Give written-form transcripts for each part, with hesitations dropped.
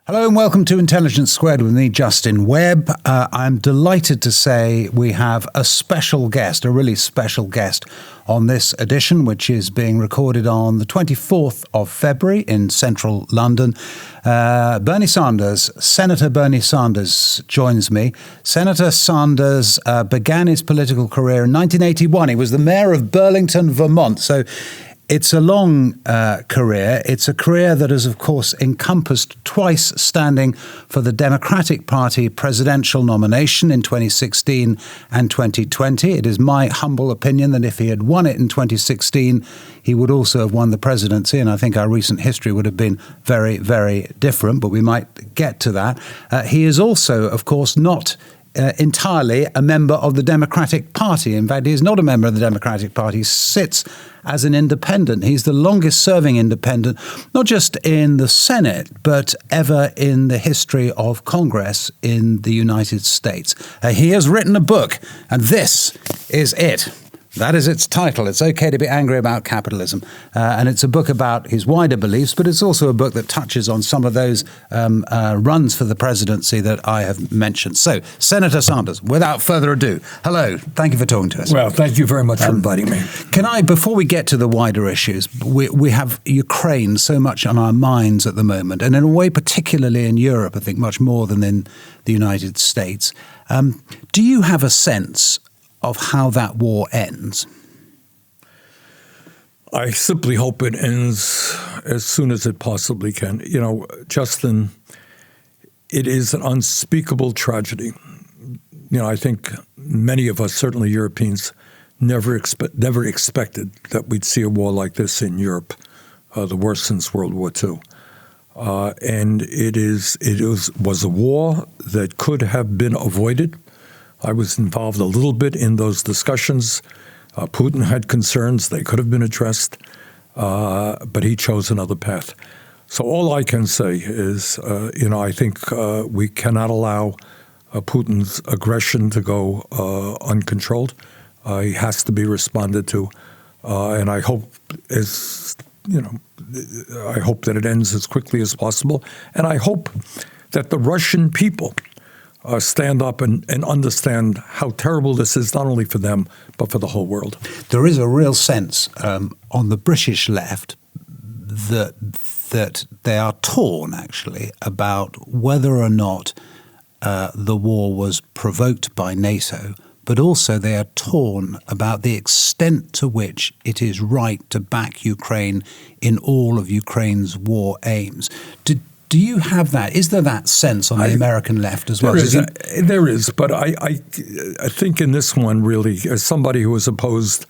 Hello and welcome to Intelligence Squared with me, Justin Webb. I'm delighted to say we have a special guest, a really special guest on this edition, which is being recorded on the 24th of February in central London. Bernie Sanders, Senator Bernie Sanders joins me. Senator Sanders began his political career in 1981. He was the mayor of Burlington, Vermont. So it's a long career. It's a career that has, of course, encompassed twice standing for the Democratic Party presidential nomination in 2016 and 2020. It is my humble opinion that if he had won it in 2016, he would also have won the presidency, and I think our recent history would have been very, very different, but we might get to that. He is also, of course, not entirely a member of the Democratic Party. In fact, he is not a member of the Democratic Party. He sits as an independent. He's the longest serving independent, not just in the Senate, but ever in the history of Congress in the United States. He has written a book, and this is it. That is its title. It's Okay to Be Angry About Capitalism. And it's a book about his wider beliefs, but it's also a book that touches on some of those runs for the presidency that I have mentioned. So, Senator Sanders, without further ado, hello. Thank you for talking to us. Well, thank you very much for inviting me. Can I, before we get to the wider issues, we have Ukraine so much on our minds at the moment, and in a way, particularly in Europe, I think much more than in the United States. Do you have a sense of how that war ends? I simply hope it ends as soon as it possibly can. You know, Justin, it is an unspeakable tragedy. You know, I think many of us, certainly Europeans, never expected that we'd see a war like this in Europe, the worst since World War II. And it was a war that could have been avoided. I was involved a little bit in those discussions. Putin had concerns. They could have been addressed, but he chose another path. So all I can say is, I think we cannot allow Putin's aggression to go uncontrolled. He has to be responded to. And I hope, I hope that it ends as quickly as possible. And I hope that the Russian people stand up and understand how terrible this is, not only for them, but for the whole world. There is a real sense on the British left that they are torn, actually, about whether or not the war was provoked by NATO, but also they are torn about the extent to which it is right to back Ukraine in all of Ukraine's war aims. Do you have that? Is there that sense on the American left as well? There is, but I think in this one, really, as somebody who has opposed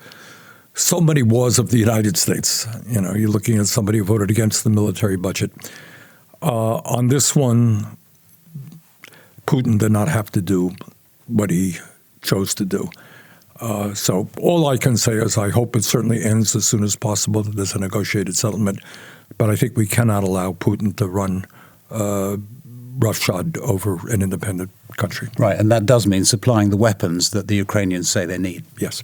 so many wars of the United States, you're looking at somebody who voted against the military budget. On this one, Putin did not have to do what he chose to do. So all I can say is I hope it certainly ends as soon as possible, that there's a negotiated settlement. But I think we cannot allow Putin to run roughshod over an independent country. Right, and that does mean supplying the weapons that the Ukrainians say they need. Yes.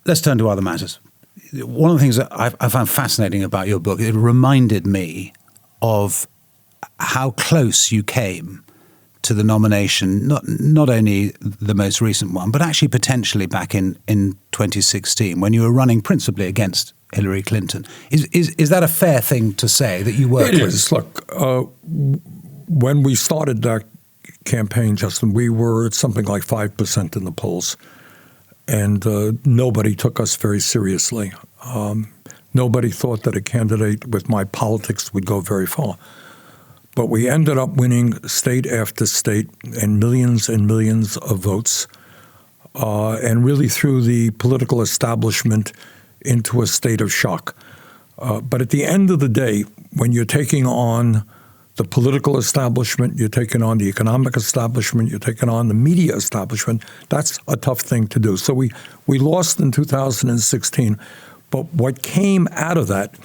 Let's turn to other matters. One of the things that I found fascinating about your book, it reminded me of how close you came to the nomination, not only the most recent one, but actually potentially back in 2016 when you were running principally against Hillary Clinton. Is that a fair thing to say, that you were close? It is. Look, when we started that campaign, Justin, we were at something like 5% in the polls, and nobody took us very seriously. Nobody thought that a candidate with my politics would go very far. But we ended up winning state after state and millions of votes, and really threw the political establishment into a state of shock. But at the end of the day, when you're taking on the political establishment, you're taking on the economic establishment, you're taking on the media establishment, that's a tough thing to do. So we lost in 2016, but what came out of that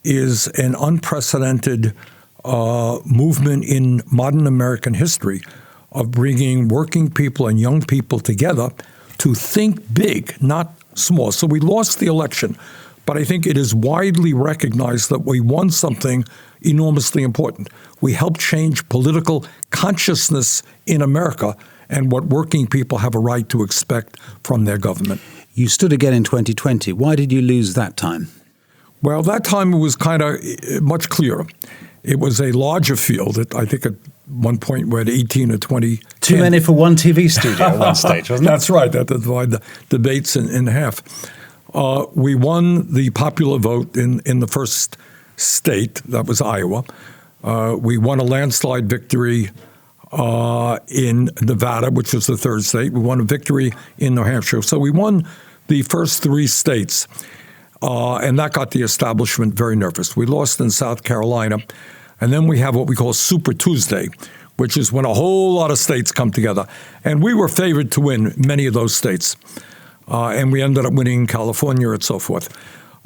is an unprecedented movement in modern American history of bringing working people and young people together to think big, not small. So we lost the election, but I think it is widely recognized that we won something enormously important. We helped change political consciousness in America and what working people have a right to expect from their government. You stood again in 2020. Why did you lose that time? Well, that time it was kind of much clearer. It was a larger field. I think at one point we had 18 or 20. Too many for one TV studio at one stage, wasn't it? That's right. That divided the debates in half. We won the popular vote in the first state, that was Iowa. We won a landslide victory in Nevada, which was the third state. We won a victory in New Hampshire. So we won the first three states, and that got the establishment very nervous. We lost in South Carolina, and then we have what we call Super Tuesday, which is when a whole lot of states come together. And we were favored to win many of those states, and we ended up winning California and so forth.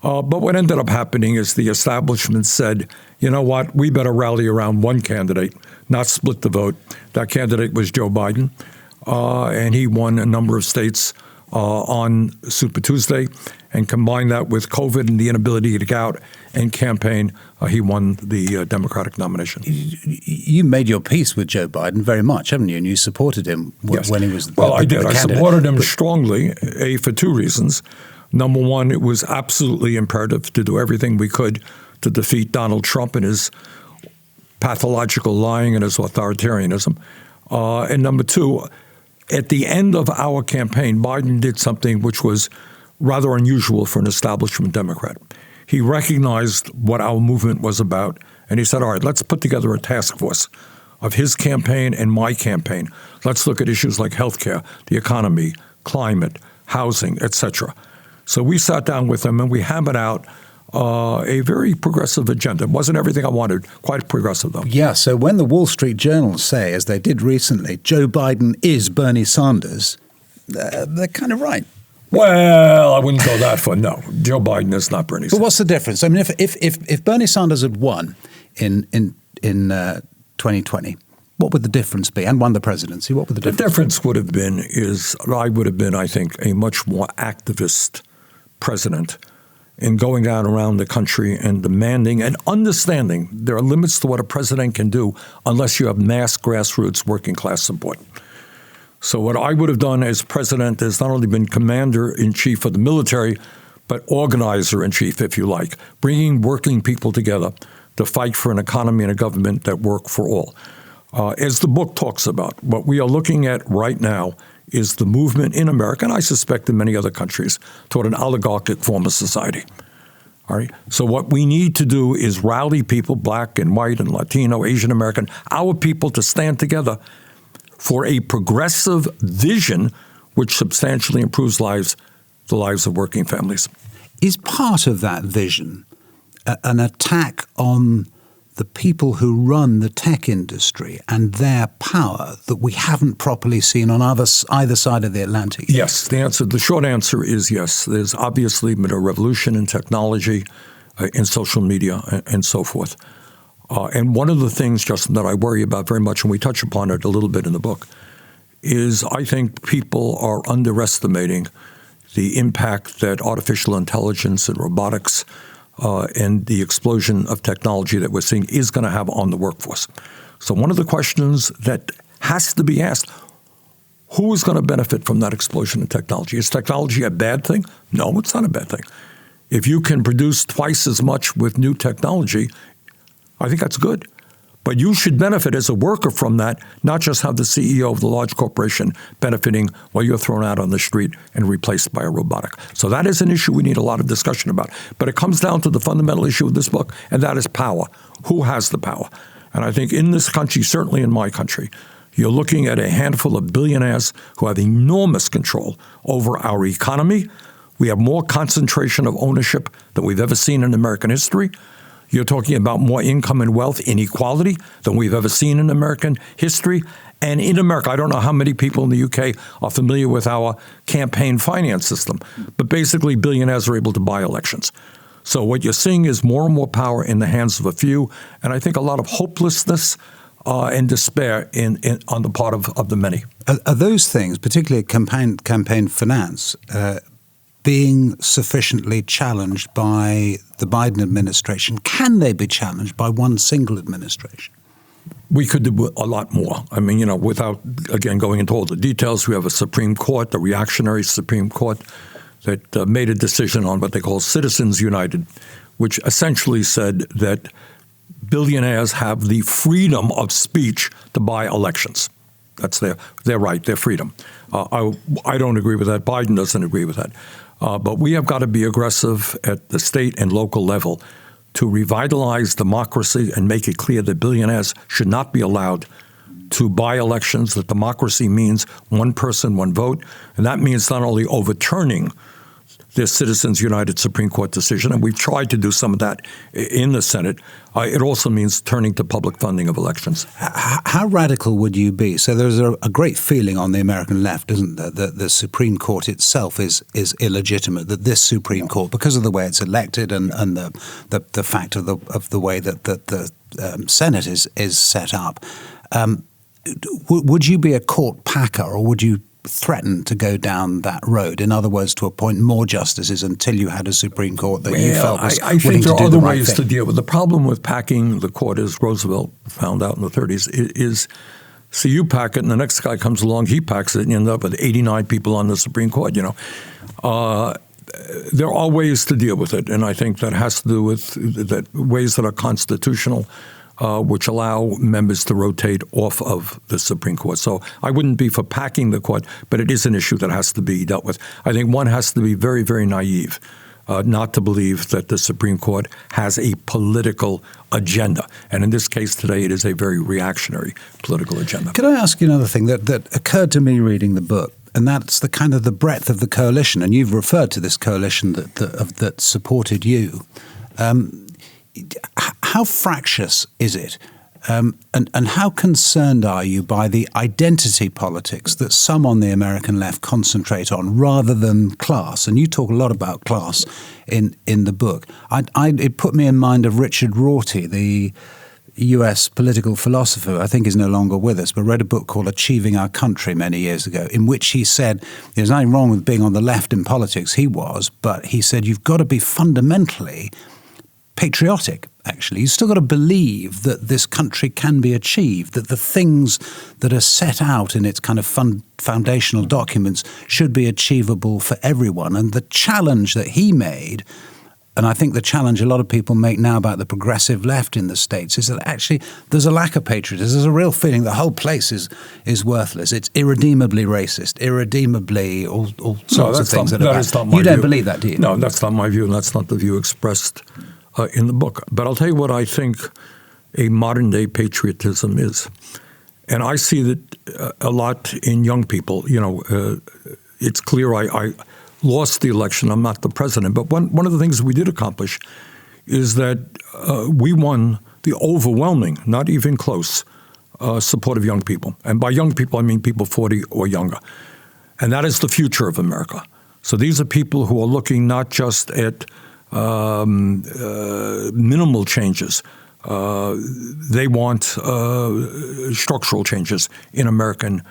But what ended up happening is the establishment said, you know what, we better rally around one candidate, not split the vote. That candidate was Joe Biden, and he won a number of states on Super Tuesday, and combine that with COVID and the inability to get out and campaign, he won the Democratic nomination. You made your peace with Joe Biden very much, haven't you? And you supported him when he was Well, I did. I supported him but strongly, for two reasons. Number one, it was absolutely imperative to do everything we could to defeat Donald Trump and his pathological lying and his authoritarianism. And number two, at the end of our campaign, Biden did something which was rather unusual for an establishment Democrat. He recognized what our movement was about, and he said, all right, let's put together a task force of his campaign and my campaign. Let's look at issues like healthcare, the economy, climate, housing, etc. So we sat down with him and we hammered out a very progressive agenda. It wasn't everything I wanted, quite progressive though. Yeah, so when the Wall Street Journal say, as they did recently, Joe Biden is Bernie Sanders, they're kind of right. Well, I wouldn't go that far. No, Joe Biden is not Bernie Sanders. But what's the difference? I mean, if Bernie Sanders had won in 2020, what would the difference be? And won the presidency, what would the difference be? The difference would have been I would have been, I think, a much more activist president in going out around the country and demanding and understanding there are limits to what a president can do unless you have mass grassroots working class support. So what I would have done as president is not only been commander-in-chief of the military, but organizer-in-chief, if you like, bringing working people together to fight for an economy and a government that work for all. As the book talks about, what we are looking at right now is the movement in America, and I suspect in many other countries, toward an oligarchic form of society. All right. So what we need to do is rally people, black and white and Latino, Asian American, our people to stand together for a progressive vision which substantially improves the lives of working families. Is part of that vision an attack on the people who run the tech industry and their power that we haven't properly seen on either side of the Atlantic? Yes, the short answer is yes. There's obviously been a revolution in technology, in social media, and so forth. And one of the things, Justin, that I worry about very much, and we touch upon it a little bit in the book, is I think people are underestimating the impact that artificial intelligence and robotics and the explosion of technology that we're seeing is going to have on the workforce. So one of the questions that has to be asked, who is going to benefit from that explosion in technology? Is technology a bad thing? No, it's not a bad thing. If you can produce twice as much with new technology, I think that's good. But you should benefit as a worker from that, not just have the CEO of the large corporation benefiting while you're thrown out on the street and replaced by a robotic. So that is an issue we need a lot of discussion about. But it comes down to the fundamental issue of this book, and that is power. Who has the power? And I think in this country, certainly in my country, you're looking at a handful of billionaires who have enormous control over our economy. We have more concentration of ownership than we've ever seen in American history. You're talking about more income and wealth inequality than we've ever seen in American history. And in America, I don't know how many people in the UK are familiar with our campaign finance system, but basically billionaires are able to buy elections. So what you're seeing is more and more power in the hands of a few, and I think a lot of hopelessness and despair on the part of the many. Are those things, particularly campaign finance, being sufficiently challenged by the Biden administration? Can they be challenged by one single administration? We could do a lot more. I mean, without, again, going into all the details, we have a Supreme Court, the reactionary Supreme Court, that made a decision on what they call Citizens United, which essentially said that billionaires have the freedom of speech to buy elections. That's their right, their freedom. I don't agree with that. Biden doesn't agree with that. But we have got to be aggressive at the state and local level to revitalize democracy and make it clear that billionaires should not be allowed to buy elections, that democracy means one person, one vote. And that means not only overturning the Citizens United Supreme Court decision, and we've tried to do some of that in the Senate. It also means turning to public funding of elections. How radical would you be? So there's a great feeling on the American left, isn't there, that the Supreme Court itself is illegitimate, that this Supreme Court, because of the way it's elected and the fact of the way that the Senate is set up, would you be a court packer, or would you threaten to go down that road? In other words, to appoint more justices until you had a Supreme Court that you felt was I willing think there to do are the other right ways thing? to deal with the problem with packing the court, as Roosevelt found out in the 30s, is so you pack it and the next guy comes along, he packs it, and you end up with 89 people on the Supreme Court. There are ways to deal with it, and I think that has to do with ways that are constitutional, which allow members to rotate off of the Supreme Court. So I wouldn't be for packing the court, but it is an issue that has to be dealt with. I think one has to be very, very naive not to believe that the Supreme Court has a political agenda. And in this case today, it is a very reactionary political agenda. Could I ask you another thing that occurred to me reading the book? And that's the kind of the breadth of the coalition. And you've referred to this coalition that supported you. How fractious is it? And how concerned are you by the identity politics that some on the American left concentrate on rather than class? And you talk a lot about class in the book. It put me in mind of Richard Rorty, the US political philosopher, I think is no longer with us, but read a book called Achieving Our Country many years ago, in which he said there's nothing wrong with being on the left in politics. He was, but he said you've got to be fundamentally patriotic, actually. You've still got to believe that this country can be achieved, that the things that are set out in its kind of foundational documents should be achievable for everyone. And the challenge that he made, and I think the challenge a lot of people make now about the progressive left in the States, is that actually there's a lack of patriotism. There's a real feeling the whole place is worthless. It's irredeemably racist, irredeemably all sorts of things. You don't believe that, do you? No, that's not my view, and that's not the view expressed in the book. But I'll tell you what I think a modern-day patriotism is. And I see that a lot in young people. It's clear I lost the election. I'm not the president. But one of the things we did accomplish is that we won the overwhelming, not even close, support of young people. And by young people, I mean people 40 or younger. And that is the future of America. So these are people who are looking not just at minimal changes. They want structural changes in American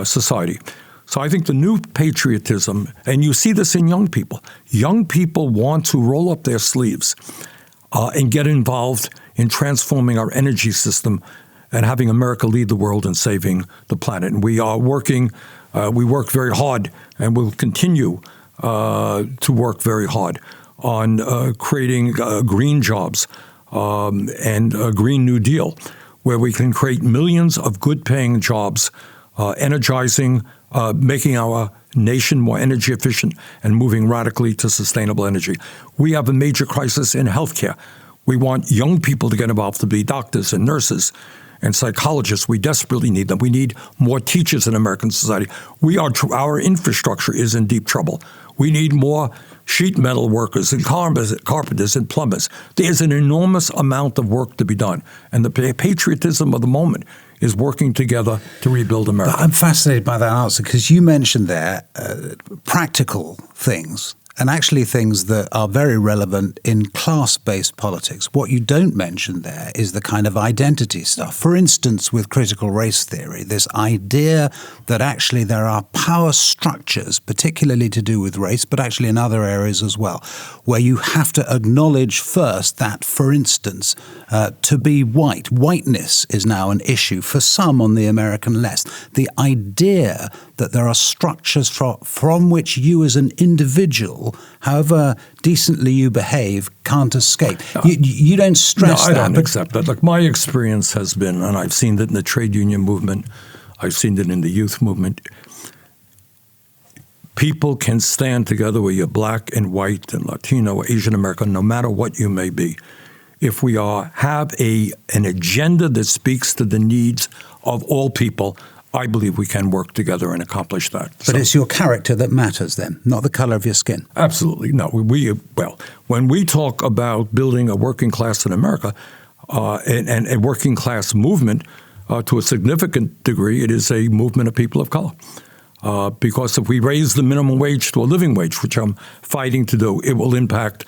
society. So I think the new patriotism, and you see this in young people want to roll up their sleeves and get involved in transforming our energy system and having America lead the world in saving the planet. And we are working, we work very hard, and we'll continue to work very hard on creating green jobs and a Green New Deal, where we can create millions of good-paying jobs, energizing, making our nation more energy efficient and moving radically to sustainable energy. We have a major crisis in healthcare. We want young people to get involved, to be doctors and nurses and psychologists. We desperately need them. We need more teachers in American society. Our infrastructure is in deep trouble. We need more sheet metal workers and carpenters and plumbers. There's an enormous amount of work to be done. And the patriotism of the moment is working together to rebuild America. But I'm fascinated by that answer, because you mentioned there practical things. and actually things that are very relevant in class-based politics. What you don't mention there is the kind of identity stuff. For instance, with critical race theory, this idea that actually there are power structures, particularly to do with race, but actually in other areas as well, where you have to acknowledge first that, for instance, to be whiteness is now an issue for some on the American left. The idea that there are structures from which you as an individual, however decently you behave, can't escape. You don't stress that. No, I don't accept that. Look, my experience has been, and I've seen it in the trade union movement, I've seen it in the youth movement, people can stand together, whether you're black and white and Latino or Asian American, no matter what you may be. If we have an agenda that speaks to the needs of all people, I believe we can work together and accomplish that. But it's your character that matters then, not the color of your skin. Absolutely. No. When we talk about building a working class in America and a working class movement, to a significant degree, it is a movement of people of color. Because if we raise the minimum wage to a living wage, which I'm fighting to do, it will impact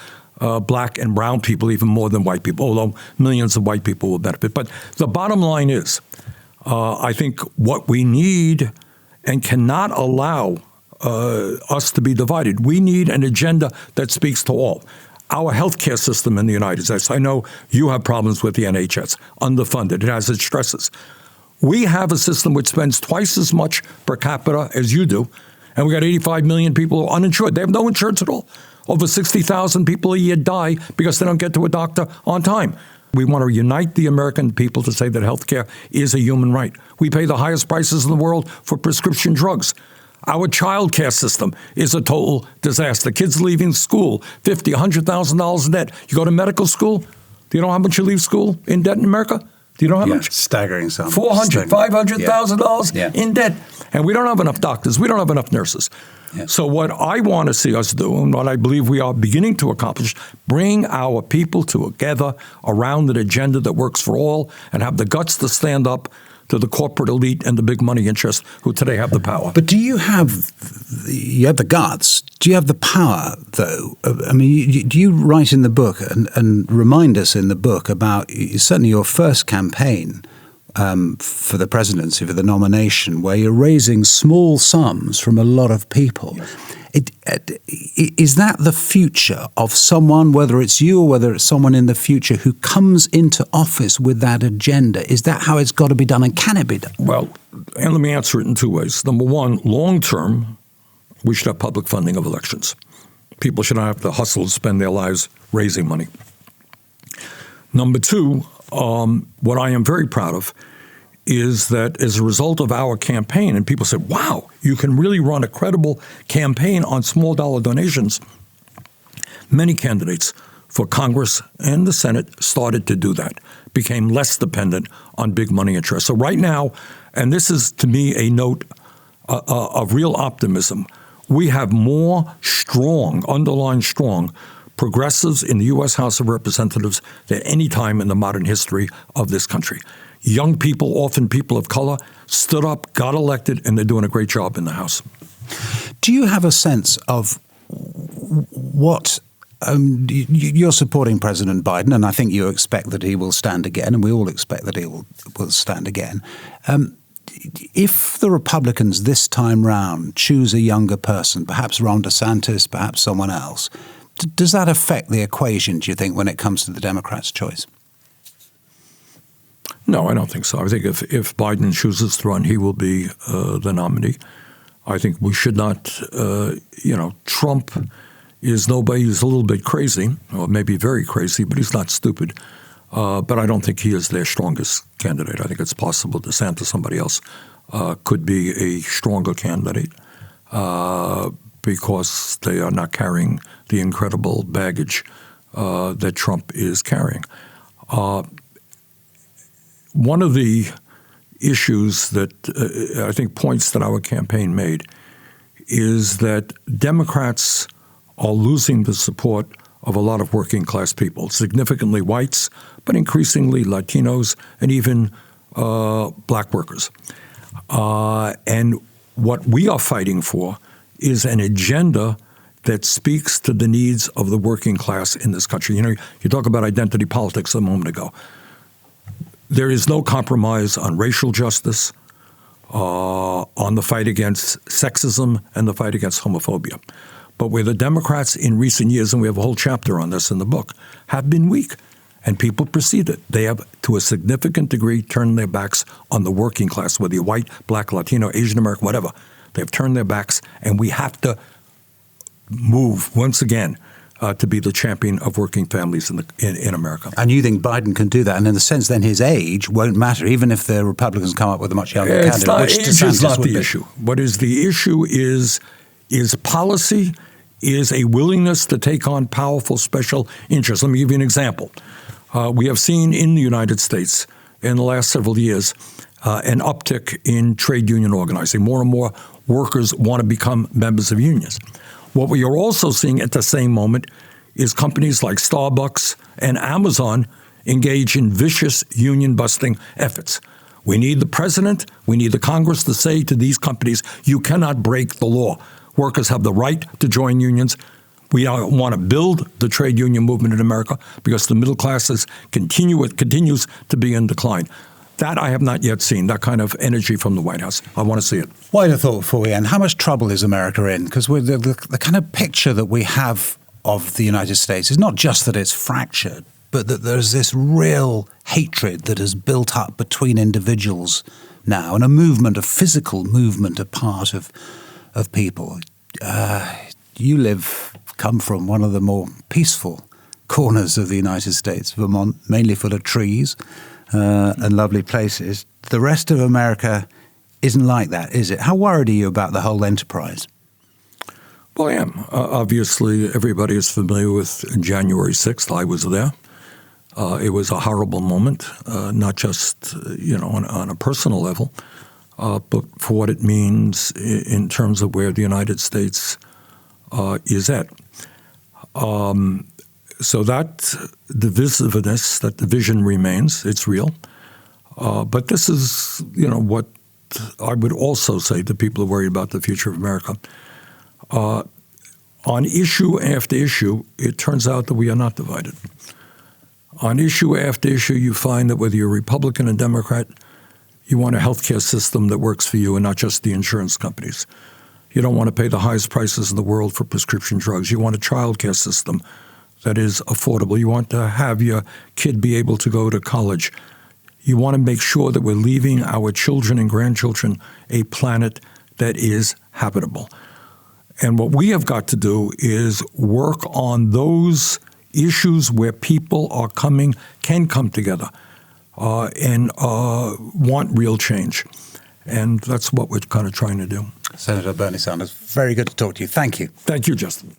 black and brown people even more than white people, although millions of white people will benefit. But the bottom line is, I think what we need and cannot allow us to be divided. We need an agenda that speaks to all. Our healthcare system in the United States, I know you have problems with the NHS, underfunded. It has its stresses. We have a system which spends twice as much per capita as you do, and we got 85 million people who are uninsured. They have no insurance at all. Over 60,000 people a year die because they don't get to a doctor on time. We want to unite the American people to say that healthcare is a human right. We pay the highest prices in the world for prescription drugs. Our child care system is a total disaster. Kids leaving school, $50,000, $100,000 in debt. You go to medical school, do you know how much you leave school in debt in America? Do you know how much? Staggering sum. $400,000, $500,000 in debt. And we don't have enough doctors. We don't have enough nurses. Yeah. So what I want to see us do, and what I believe we are beginning to accomplish, bring our people together around an agenda that works for all and have the guts to stand up to the corporate elite and the big money interests who today have the power. But do you have the guts? Do you have the power, though? I mean, do you write in the book and remind us in the book about certainly your first campaign for the presidency, for the nomination, where you're raising small sums from a lot of people? Is that the future of someone, whether it's you or whether it's someone in the future, who comes into office with that agenda? Is that how it's got to be done, and can it be done? Well, and let me answer it in two ways. Number one, long term, we should have public funding of elections. People should not have to hustle to spend their lives raising money. Number two, what I am very proud of is that as a result of our campaign, and people said, wow, you can really run a credible campaign on small dollar donations, many candidates for Congress and the Senate started to do that, became less dependent on big money interests. So right now, and this is to me a note of real optimism, we have more underlying strong progressives in the U.S. House of Representatives than any time in the modern history of this country. Young people, often people of color, stood up, got elected, and they're doing a great job in the House. Do you have a sense of what you're supporting President Biden, and I think you expect that he will stand again, and we all expect that he will stand again. If the Republicans this time round choose a younger person, perhaps Ron DeSantis, perhaps someone else, does that affect the equation, do you think, when it comes to the Democrats' choice? No, I don't think so. I think if Biden chooses to run, he will be the nominee. I think we should not, Trump is nobody. He's a little bit crazy, or maybe very crazy, but he's not stupid. But I don't think he is their strongest candidate. I think it's possible DeSantis, somebody else, could be a stronger candidate because they are not carrying the incredible baggage that Trump is carrying. One of the issues that I think points that our campaign made is that Democrats are losing the support of a lot of working class people, significantly whites, but increasingly Latinos and even black workers. And what we are fighting for is an agenda that speaks to the needs of the working class in this country. You know, you talk about identity politics a moment ago. There is no compromise on racial justice, on the fight against sexism and the fight against homophobia. But where the Democrats in recent years, and we have a whole chapter on this in the book, have been weak, and people perceive it, they have, to a significant degree, turned their backs on the working class, whether you're white, black, Latino, Asian American, whatever. They've turned their backs, and we have to move once again to be the champion of working families in America. And you think Biden can do that? And in the sense, then his age won't matter, even if the Republicans come up with a much younger candidate, which DeSantis is not would the be. issue. What is the issue is policy, is a willingness to take on powerful special interests. Let me give you an example. We have seen in the United States in the last several years an uptick in trade union organizing. More and more workers want to become members of unions. What we are also seeing at the same moment is companies like Starbucks and Amazon engage in vicious union-busting efforts. We need the president, we need the Congress to say to these companies, you cannot break the law. Workers have the right to join unions. We want to build the trade union movement in America because the middle classes continues to be in decline. That I have not yet seen, that kind of energy from the White House. I want to see it. Wider thought before we end. How much trouble is America in? Because the kind of picture that we have of the United States is not just that it's fractured, but that there's this real hatred that has built up between individuals now, and a movement, a physical movement, a part of people. You come from one of the more peaceful corners of the United States, Vermont, mainly full of trees and lovely places. The rest of America isn't like that, is it? How worried are you about the whole enterprise? Well, I am. Obviously, everybody is familiar with January 6th. I was there. It was a horrible moment, not just on a personal level, but for what it means in terms of where the United States is at. So that divisiveness, that division remains. It's real. But this is, what I would also say to people who are worried about the future of America. On issue after issue, it turns out that we are not divided. On issue after issue, you find that whether you're Republican or Democrat, you want a healthcare system that works for you and not just the insurance companies. You don't want to pay the highest prices in the world for prescription drugs. You want a child care system that is affordable. You want to have your kid be able to go to college. You want to make sure that we're leaving our children and grandchildren a planet that is habitable. And what we have got to do is work on those issues where people can come together and want real change. And that's what we're kind of trying to do. Senator Bernie Sanders, very good to talk to you. Thank you. Thank you, Justin.